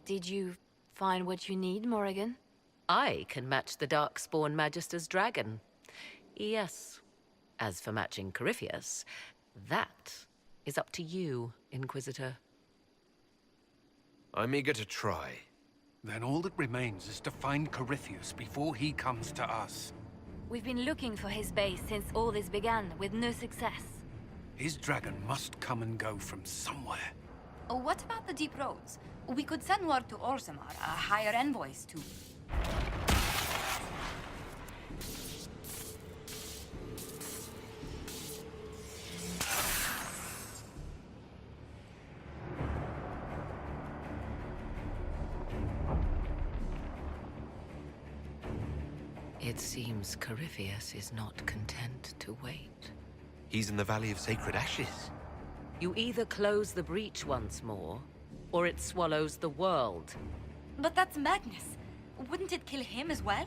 Did you find what you need, Morrigan? I can match the Darkspawn Magister's dragon. Yes. As for matching Corypheus, that is up to you, Inquisitor. I'm eager to try. Then all that remains is to find Corypheus before he comes to us. We've been looking for his base since all this began, with no success. His dragon must come and go from somewhere. Oh, what about the deep roads? We could send word to Orzammar, hire envoys to... It seems Corypheus is not content to wait. He's in the Valley of Sacred Ashes. You either close the breach once more, or it swallows the world. But that's Magnus. Wouldn't it kill him as well?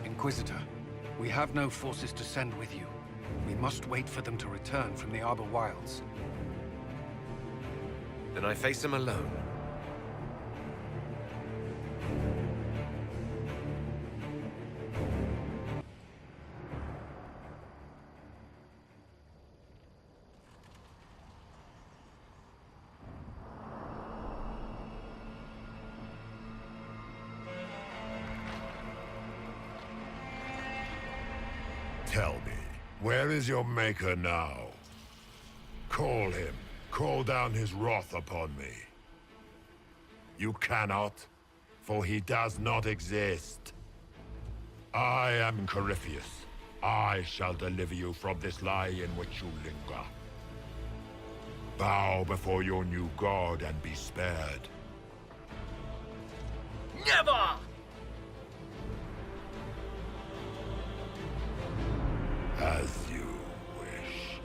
Inquisitor, we have no forces to send with you. We must wait for them to return from the Arbor Wilds. Then I face him alone. Tell me, where is your maker now? Call him. Call down his wrath upon me. You cannot, for he does not exist. I am Corypheus. I shall deliver you from this lie in which you linger. Bow before your new god and be spared. Never! As you wish.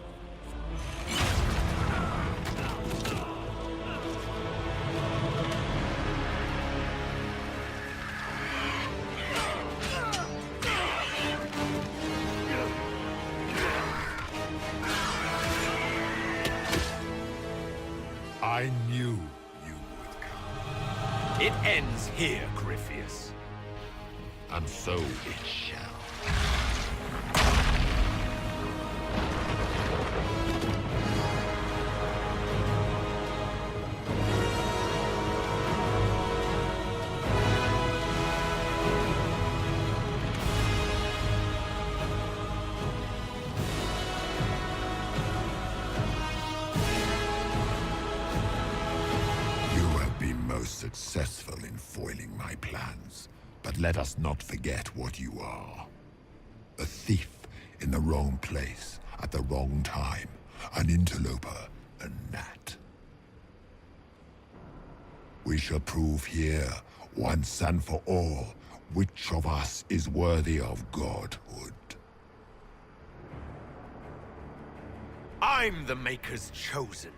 I knew you would come. It ends here, Corypheus. And so it shall. Successful in foiling my plans, but let us not forget what you are. A thief in the wrong place at the wrong time, an interloper, a gnat. We shall prove here, once and for all, which of us is worthy of godhood. I'm the Maker's chosen.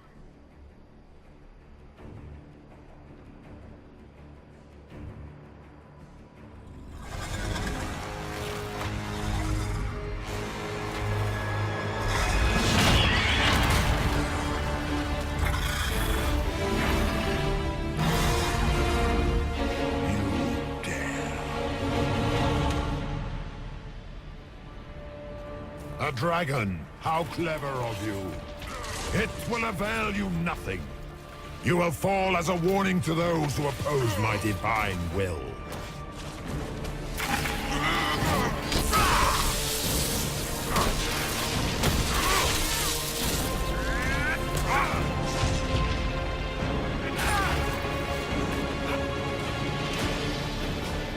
A dragon! How clever of you! It will avail you nothing. You will fall as a warning to those who oppose my divine will.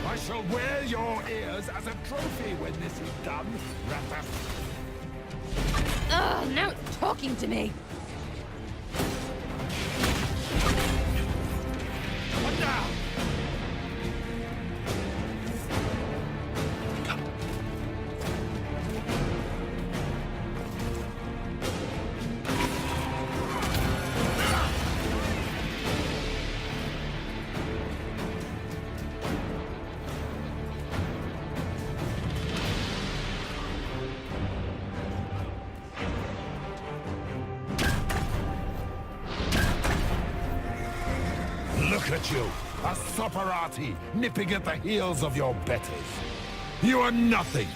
I shall wear your ears as a trophy when this is done, Raptor. Ugh, now it's talking to me. What now? at you, a Soparati nipping at the heels of your betters. You are nothing.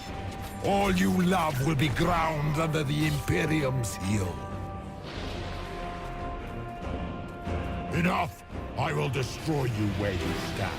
All you love will be ground under the Imperium's heel. Enough! I will destroy you where you stand.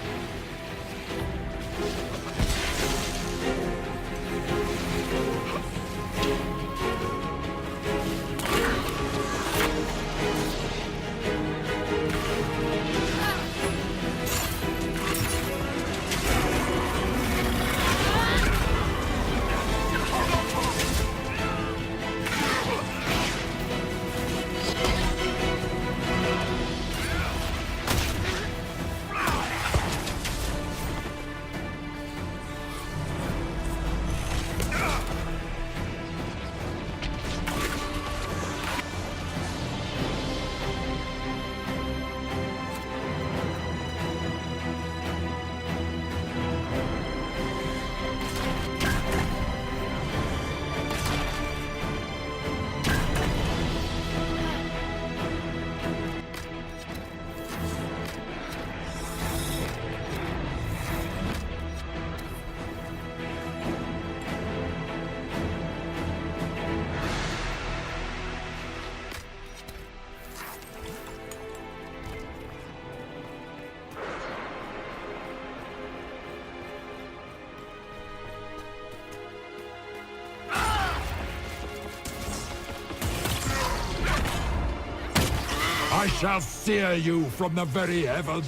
I shall sear you from the very heavens.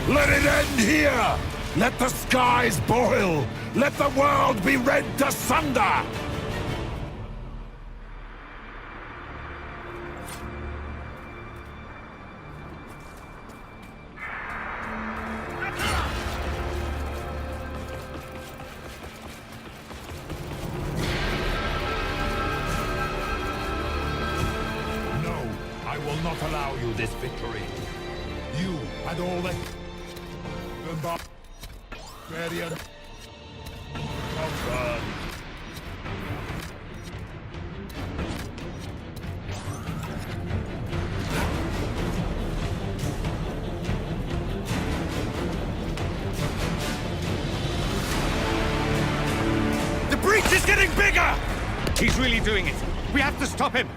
Let it end here! Let the skies boil! Let the world be rent asunder! No, I will not allow you this victory. You and all the barbarian confirmed. breach is getting bigger! He's really doing it. We have to stop him.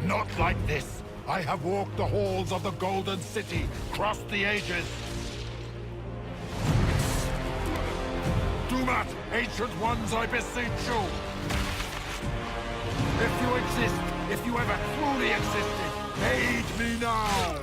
Not like this. I have walked the halls of the Golden City, crossed the ages. Do not, ancient ones, I beseech you. If you exist, if you ever truly existed, aid me now.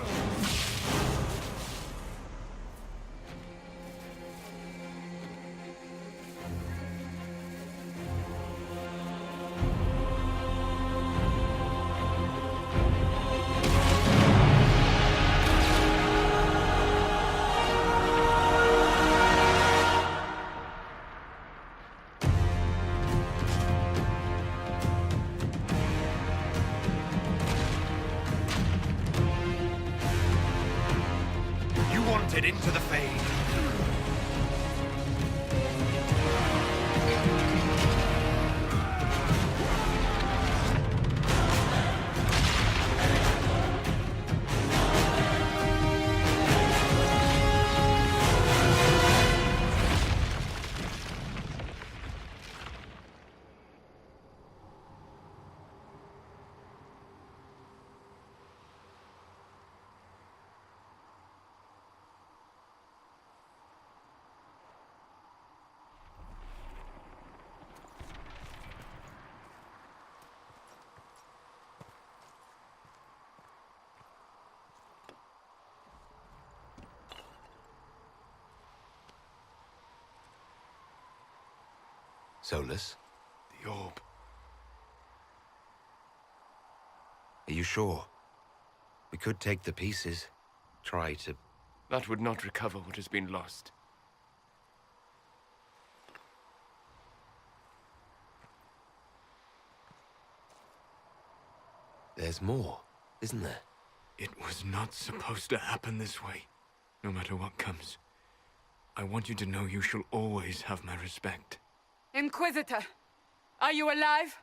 Into the fade. Solus? The orb. Are you sure? We could take the pieces. Try to... That would not recover what has been lost. There's more, isn't there? It was not supposed to happen this way. No matter what comes. I want you to know you shall always have my respect. Inquisitor, are you alive?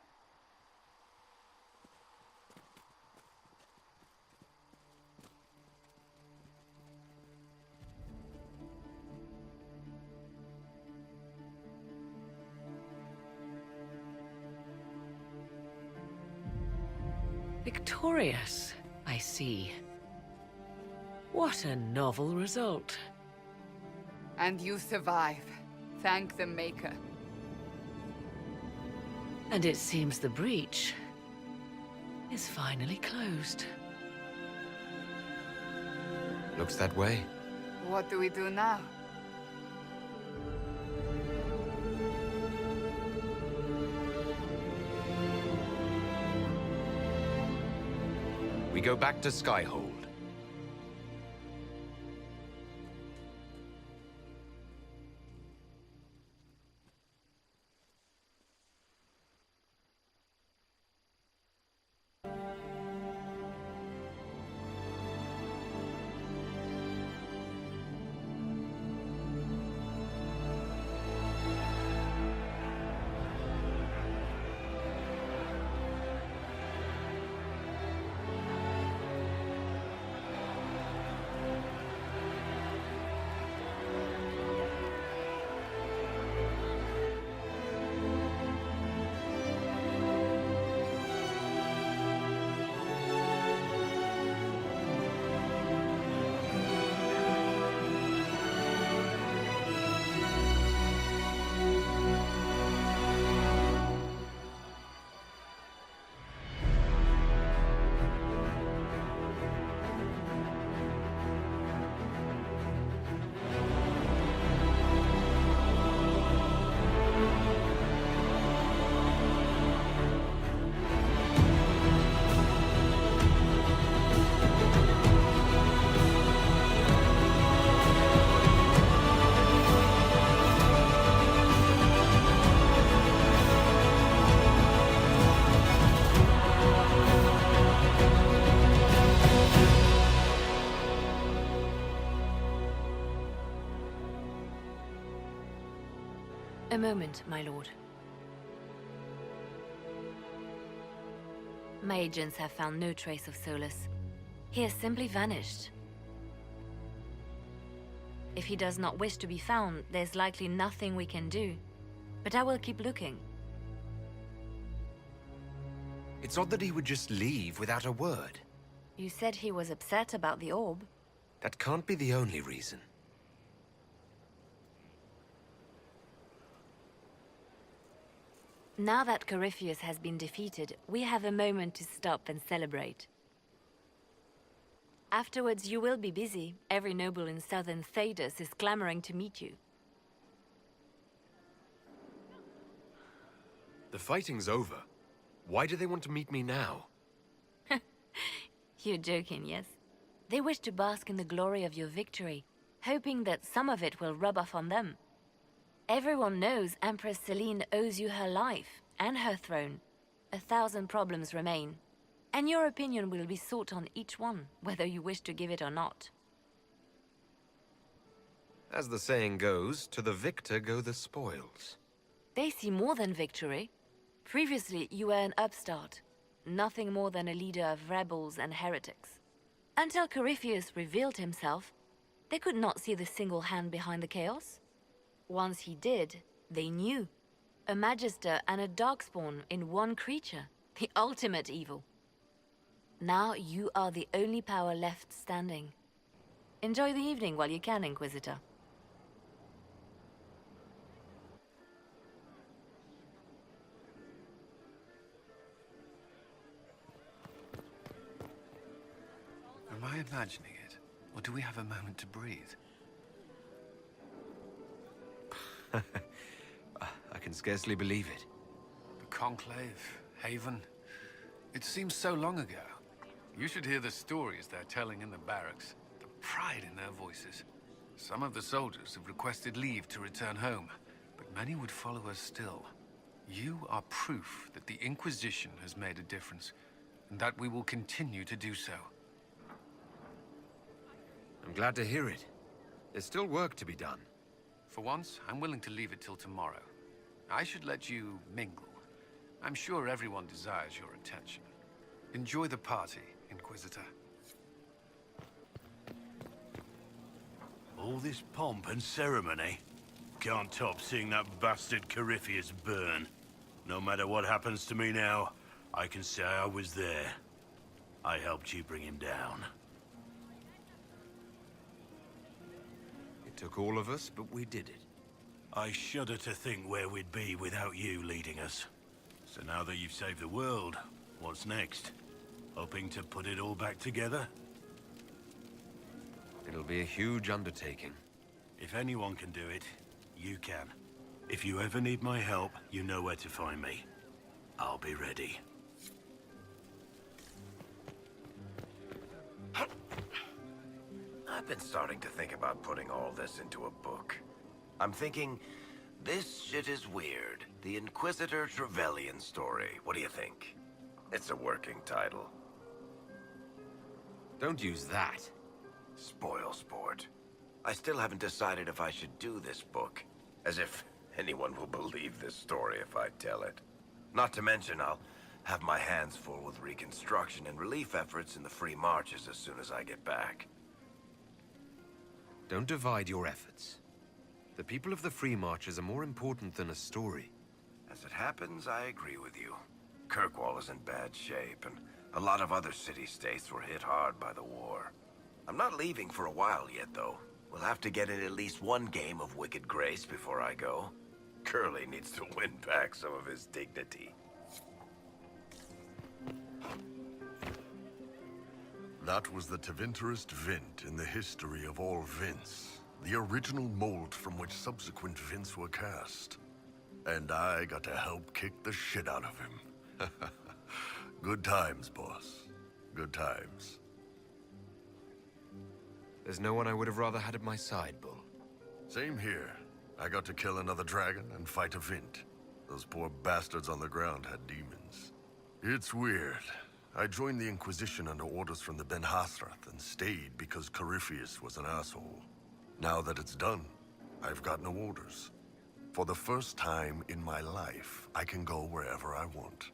Victorious, I see. What a novel result. And you survive. Thank the Maker. And it seems the breach is finally closed. Looks that way. What do we do now? We go back to Skyhold. A moment, my lord. My agents have found no trace of Solus. He has simply vanished. If he does not wish to be found, there's likely nothing we can do. But I will keep looking. It's odd that he would just leave without a word. You said he was upset about the orb. That can't be the only reason. Now that Corypheus has been defeated, we have a moment to stop and celebrate. Afterwards, you will be busy. Every noble in southern Thedas is clamoring to meet you. The fighting's over. Why do they want to meet me now? You're joking, yes? They wish to bask in the glory of your victory, hoping that some of it will rub off on them. Everyone knows Empress Celine owes you her life and her throne. 1,000 problems remain, and your opinion will be sought on each one, whether you wish to give it or not. As the saying goes, to the victor go the spoils. They see more than victory. Previously, you were an upstart, nothing more than a leader of rebels and heretics. Until Corypheus revealed himself, they could not see the single hand behind the chaos. Once he did, they knew. A Magister and a Darkspawn in one creature, the ultimate evil. Now you are the only power left standing. Enjoy the evening while you can, Inquisitor. Am I imagining it? Or do we have a moment to breathe? I can scarcely believe it. The Conclave, Haven. It seems so long ago. You should hear the stories they're telling in the barracks. The pride in their voices. Some of the soldiers have requested leave to return home, but many would follow us still. You are proof that the Inquisition has made a difference, and that we will continue to do so. I'm glad to hear it. There's still work to be done. For once, I'm willing to leave it till tomorrow. I should let you mingle. I'm sure everyone desires your attention. Enjoy the party, Inquisitor. All this pomp and ceremony? Can't top seeing that bastard Corypheus burn. No matter what happens to me now, I can say I was there. I helped you bring him down. It took all of us, but we did it. I shudder to think where we'd be without you leading us. So now that you've saved the world, what's next? Hoping to put it all back together? It'll be a huge undertaking. If anyone can do it, you can. If you ever need my help, you know where to find me. I'll be ready. I've been starting to think about putting all this into a book. I'm thinking, this shit is weird. The Inquisitor Trevelyan story. What do you think? It's a working title. Don't use that. Spoil sport. I still haven't decided if I should do this book. As if anyone will believe this story if I tell it. Not to mention, I'll have my hands full with reconstruction and relief efforts in the Free Marches as soon as I get back. Don't divide your efforts. The people of the Free Marches are more important than a story. As it happens, I agree with you. Kirkwall is in bad shape, and a lot of other city-states were hit hard by the war. I'm not leaving for a while yet, though. We'll have to get in at least one game of Wicked Grace before I go. Curly needs to win back some of his dignity. That was the Tevinterest Vint in the history of all Vints. The original mold from which subsequent Vints were cast. And I got to help kick the shit out of him. Good times, boss. Good times. There's no one I would have rather had at my side, Bull. Same here. I got to kill another dragon and fight a Vint. Those poor bastards on the ground had demons. It's weird. I joined the Inquisition under orders from the Ben Hasrath and stayed because Corypheus was an asshole. Now that it's done, I've got no orders. For the first time in my life, I can go wherever I want.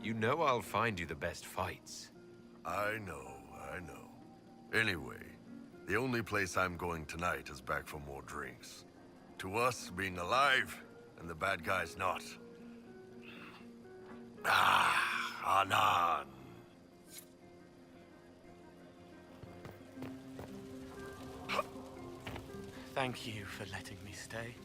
You know I'll find you the best fights. I know. Anyway, the only place I'm going tonight is back for more drinks. To us, being alive, and the bad guys not. Anan. Thank you for letting me stay.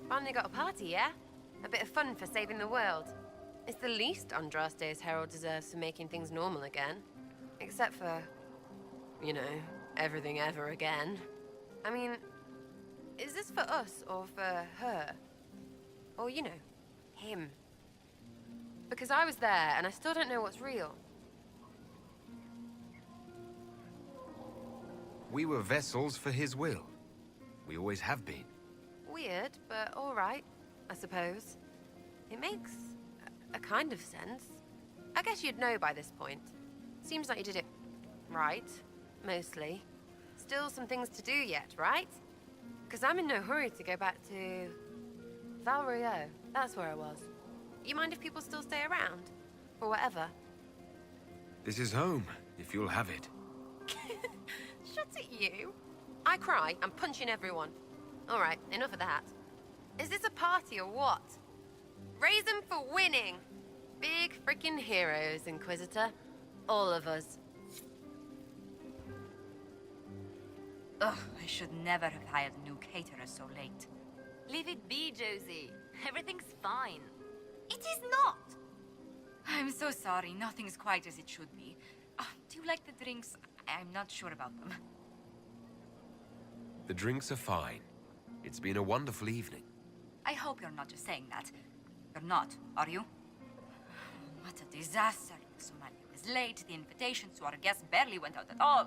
Finally got a party, yeah? A bit of fun for saving the world. It's the least Andraste's herald deserves for making things normal again. Except for, you know, everything ever again. I mean, is this for us or for her? Or, you know, him? Because I was there and I still don't know what's real. We were vessels for his will. We always have been. Weird, but all right, I suppose. It makes a kind of sense. I guess you'd know by this point. Seems like you did it right, mostly. Still some things to do yet, right? Because I'm in no hurry to go back to Val Royeaux. That's where I was. You mind if people still stay around? Or whatever? This is home, if you'll have it. Shut it, you. I cry, I'm punching everyone. All right, enough of that. Is this a party or what? Raise them for winning. Big freaking heroes, Inquisitor. All of us. Ugh, I should never have hired a new caterer so late. Leave it be, Josie. Everything's fine. It is not! I'm so sorry, nothing's quite as it should be. Do you like the drinks? I'm not sure about them. The drinks are fine. It's been a wonderful evening. I hope you're not just saying that. You're not, are you? What a disaster. Somalia was late, the invitations to our guests barely went out at all,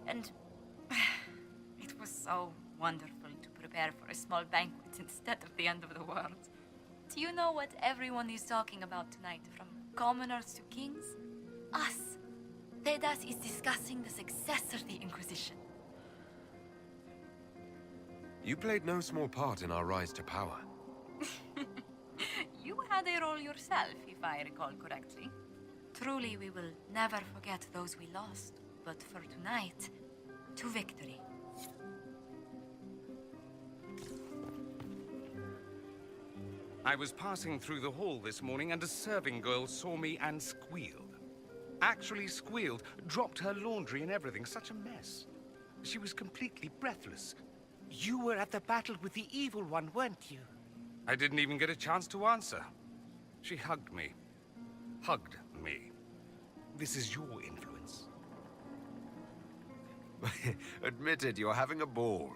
and... It was so wonderful to prepare for a small banquet instead of the end of the world. Do you know what everyone is talking about tonight, from commoners to kings? Us. Dedas is discussing the successor of the Inquisition. You played no small part in our rise to power. You had a role yourself, if I recall correctly. Truly, we will never forget those we lost. But for tonight, to victory. I was passing through the hall this morning and a serving girl saw me and squealed. Actually squealed, dropped her laundry and everything, such a mess. She was completely breathless. You were at the battle with the evil one, weren't you? I didn't even get a chance to answer. She hugged me. Hugged me. This is your influence. Admit it, you're having a ball.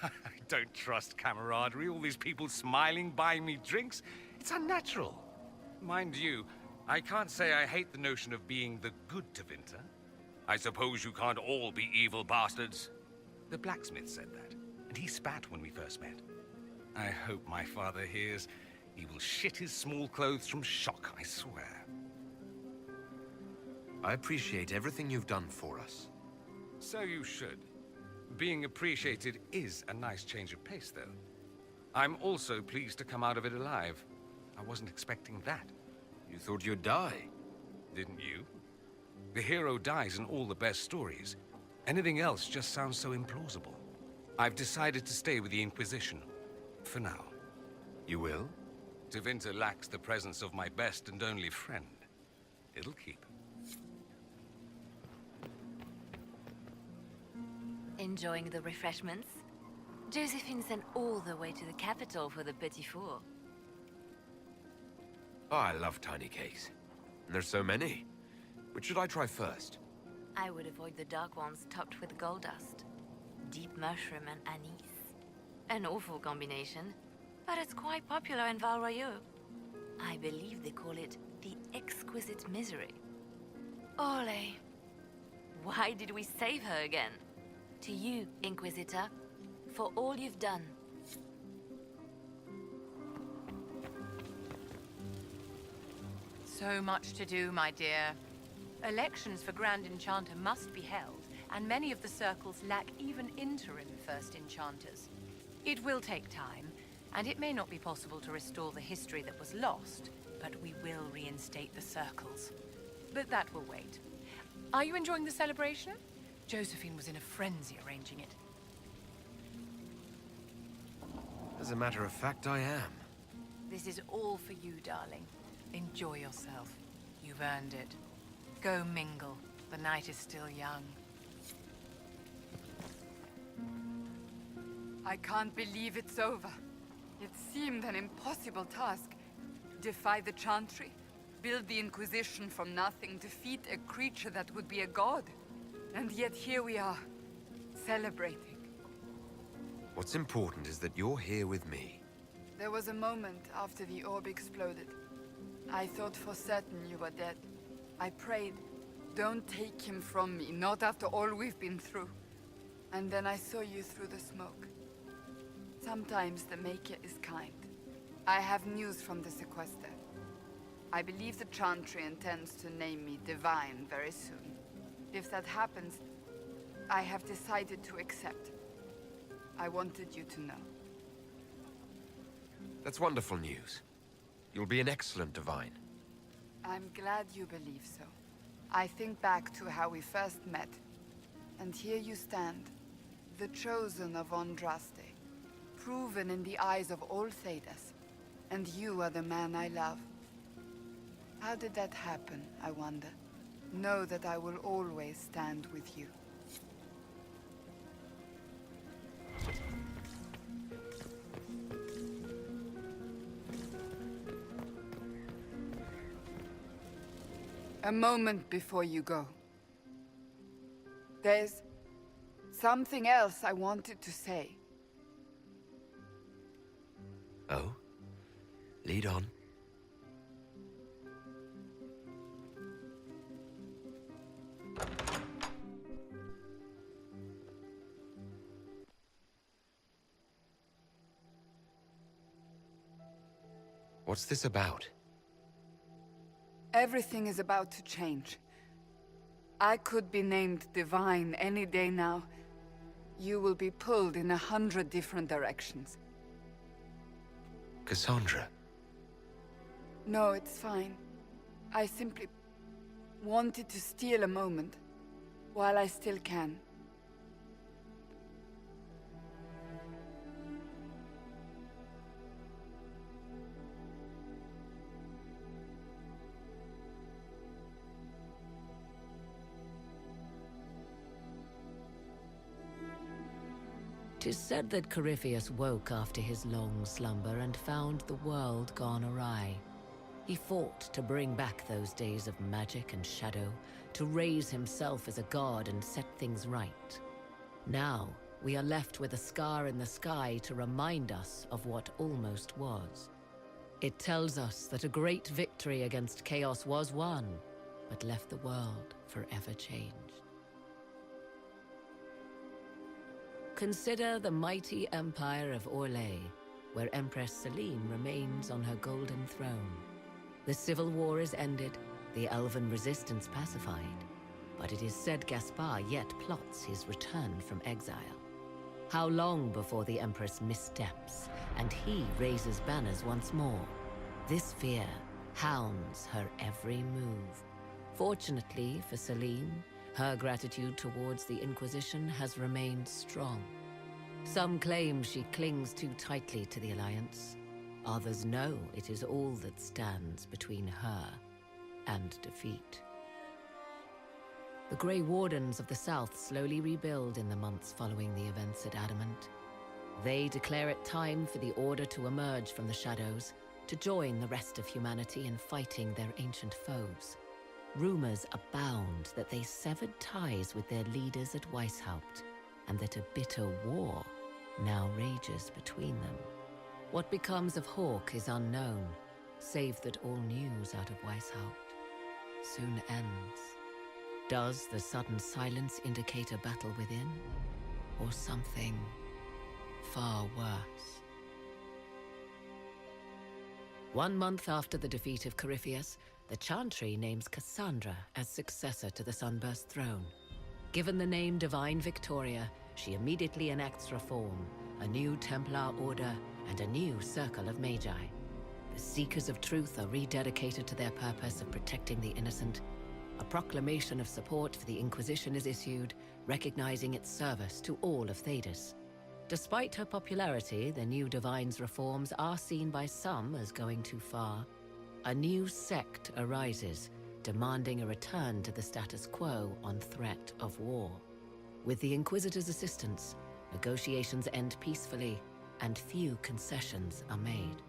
I don't trust camaraderie, all these people smiling, buying me drinks. It's unnatural. Mind you, I can't say I hate the notion of being the good Tevinter. I suppose you can't all be evil bastards. The blacksmith said that, and he spat when we first met. I hope my father hears. He will shit his small clothes from shock, I swear. I appreciate everything you've done for us. So you should. Being appreciated is a nice change of pace, though. I'm also pleased to come out of it alive. I wasn't expecting that. You thought you'd die? Didn't you? The hero dies in all the best stories. Anything else just sounds so implausible. I've decided to stay with the Inquisition. For now. You will? Tevinter lacks the presence of my best and only friend. It'll keep. Enjoying the refreshments? Josephine sent all the way to the capital for the petit four. Oh, I love tiny cakes. And there's so many. Which should I try first? I would avoid the dark ones topped with gold dust. Deep mushroom and anise. An awful combination, but it's quite popular in Val Royeaux. I believe they call it the exquisite misery. Ole. Why did we save her again? To you, Inquisitor, for all you've done. So much to do, my dear. Elections for Grand Enchanter must be held, and many of the circles lack even interim First Enchanters. It will take time, and it may not be possible to restore the history that was lost, but we will reinstate the circles. But that will wait. Are you enjoying the celebration? Josephine was in a frenzy arranging it. As a matter of fact, I am. This is all for you, darling. Enjoy yourself. You've earned it. Go mingle. The night is still young. I can't believe it's over. It seemed an impossible task. Defy the Chantry, build the Inquisition from nothing, defeat a creature that would be a god. And yet here we are, celebrating. What's important is that you're here with me. There was a moment after the orb exploded. I thought for certain you were dead. I prayed, don't take him from me, not after all we've been through. And then I saw you through the smoke. Sometimes the Maker is kind. I have news from the sequester. I believe the Chantry intends to name me Divine very soon. If that happens, I have decided to accept. I wanted you to know. That's wonderful news. You'll be an excellent Divine. I'm glad you believe so. I think back to how we first met, and here you stand, the chosen of Andraste, proven in the eyes of all Thedas, and you are the man I love. How did that happen, I wonder? Know that I will always stand with you. A moment before you go. There's something else I wanted to say. Oh? Lead on. What's this about? Everything is about to change. I could be named Divine any day now. You will be pulled in 100 different directions. Cassandra. No, it's fine. I simply wanted to steal a moment, while I still can. Tis said that Corypheus woke after his long slumber and found the world gone awry. He fought to bring back those days of magic and shadow, to raise himself as a god and set things right. Now, we are left with a scar in the sky to remind us of what almost was. It tells us that a great victory against chaos was won, but left the world forever changed. Consider the mighty empire of Orlais, where Empress Celine remains on her golden throne. The civil war is ended, the elven resistance pacified, but it is said Gaspard yet plots his return from exile. How long before the Empress missteps, and he raises banners once more? This fear hounds her every move. Fortunately for Celine, her gratitude towards the Inquisition has remained strong. Some claim she clings too tightly to the Alliance. Others know it is all that stands between her and defeat. The Grey Wardens of the South slowly rebuild in the months following the events at Adamant. They declare it time for the Order to emerge from the shadows, to join the rest of humanity in fighting their ancient foes. Rumors abound that they severed ties with their leaders at Weishaupt, and that a bitter war now rages between them. What becomes of Hawke is unknown, save that all news out of Weishaupt soon ends. Does the sudden silence indicate a battle within, or something far worse? 1 month after the defeat of Corypheus, the Chantry names Cassandra as successor to the Sunburst throne. Given the name Divine Victoria, she immediately enacts reform, a new Templar order, and a new circle of Magi. The Seekers of Truth are rededicated to their purpose of protecting the innocent. A proclamation of support for the Inquisition is issued, recognizing its service to all of Thedas. Despite her popularity, the new Divine's reforms are seen by some as going too far. A new sect arises, demanding a return to the status quo on threat of war. With the Inquisitor's assistance, negotiations end peacefully, and few concessions are made.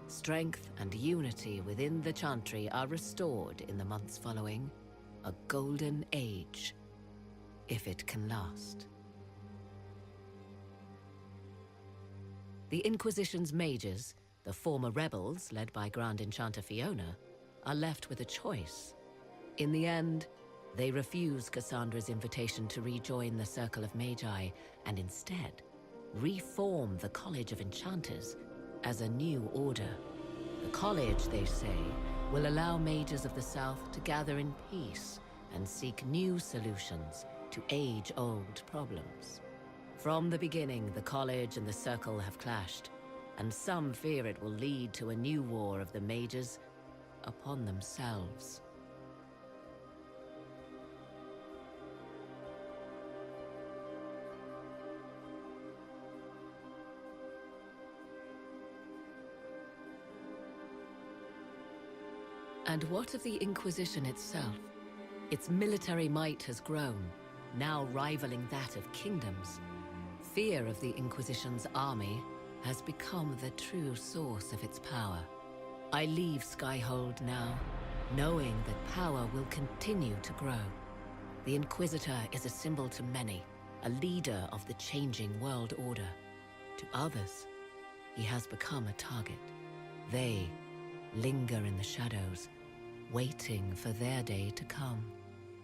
Strength and unity within the Chantry are restored in the months following. A golden age, if it can last. The Inquisition's mages, the former rebels led by Grand Enchanter Fiona, are left with a choice. In the end, they refuse Cassandra's invitation to rejoin the Circle of Magi and instead reform the College of Enchanters as a new order. The college, they say, will allow mages of the South to gather in peace and seek new solutions to age-old problems. From the beginning, the college and the Circle have clashed, and some fear it will lead to a new war of the mages upon themselves. And what of the Inquisition itself? Its military might has grown, now rivaling that of kingdoms. Fear of the Inquisition's army has become the true source of its power. I leave Skyhold now, knowing that power will continue to grow. The Inquisitor is a symbol to many, a leader of the changing world order. To others, he has become a target. They linger in the shadows, waiting for their day to come.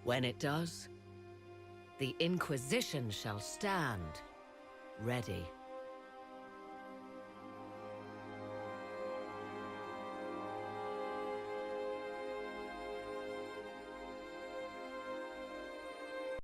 When it does, the Inquisition shall stand ready.